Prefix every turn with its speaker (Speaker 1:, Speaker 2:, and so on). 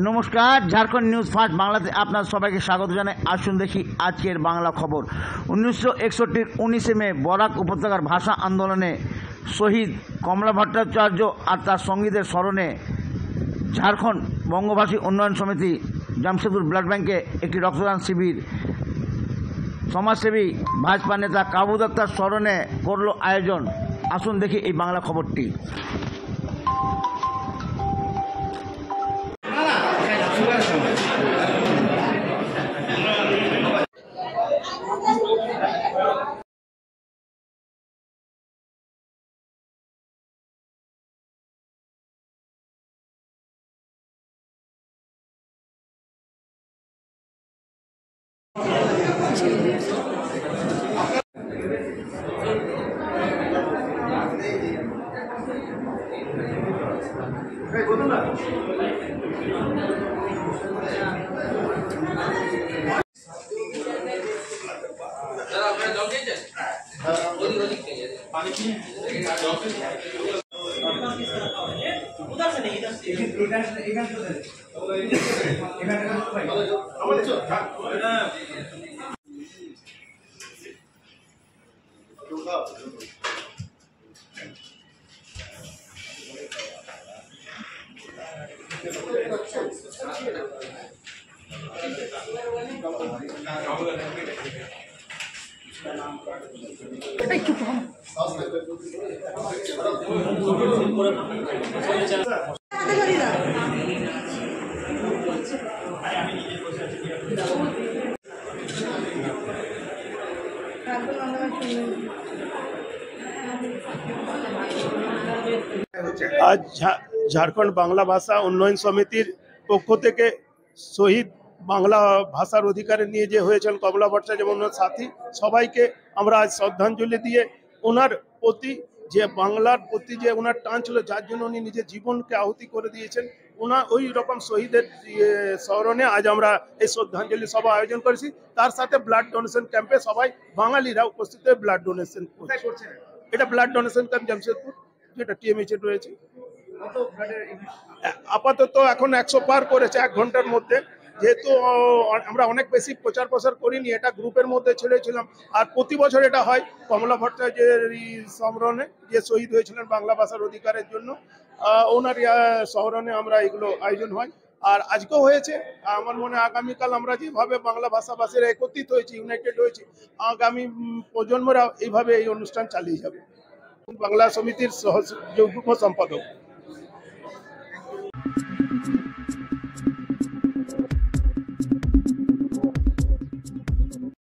Speaker 1: নমস্কার, Jharkhand news first বাংলাতে আপনার সবাইকে স্বাগত জানাই। আসুন দেখি আজকের বাংলা খবর। 1961-র 19শে মে বরাক উপত্যকার ভাষা আন্দোলনে শহীদ কমলা ভট্টাচার্য আর তার সঙ্গীদের স্মরণে ঝাড়খণ্ড বঙ্গভাষী উন্নয়ন সমিতি জামশেদপুর ব্লাড ব্যাংকে একটি রক্তদান শিবির সমাজসেবী ভাজপা নেতা কাবু দত্তার স্মরণে করল আয়োজন। আসুন দেখি এই বাংলা খবরটি।
Speaker 2: আজ ঝাড়খণ্ড বাংলা ভাষা উন্নয়ন সমিতির পক্ষ থেকে শহীদ বাংলা ভাষার অধিকারে নিয়ে যে হয়েছেন কমলা ভট্টাচার্য যেমন সাথী সবাইকে আমরা আজ শ্রদ্ধাঞ্জলি দিয়ে ওনার প্রতি যে বাংলার প্রতি যে ওনার টান ছিল, যার জন্য উনি নিজের জীবনকে আহুতি করে দিয়েছেন, ওই রকম শহীদের স্মরণে আজ আমরা এই শ্রদ্ধাঞ্জলি সভা আয়োজন করেছি। তার সাথে ব্লাড ডোনেশন ক্যাম্পে সবাই বাঙালিরা উপস্থিত হয়ে ব্লাড ডোনেশন করছে। এটা ব্লাড ডোনেশন ক্যাম্প জামশেদপুর, যেটা টিএমএইচ রয়েছে। আপাতত এখন 100 পার করেছে 1 ঘন্টার মধ্যে। যেহেতু আমরা অনেক বেশি প্রচার প্রসার করিনি, এটা গ্রুপের মধ্যে ছেড়েছিলাম। আর প্রতি বছর এটা হয় কমলা ভট্টাচার্যের স্মরণে, যে শহীদ হয়েছিলেন বাংলা ভাষার অধিকারের জন্য, ওনার স্মরণে আমরা এগুলো আয়োজন হয়। আর আজকেও হয়েছে। আমার মনে হয় আগামীকাল আমরা যেভাবে বাংলা ভাষাভাষীরা একত্রিত হয়েছি, ইউনাইটেড হয়েছি, আগামী প্রজন্মরা এইভাবে এই অনুষ্ঠান চালিয়ে যাবে। বাংলা সমিতির যুগ্ম সম্পাদক।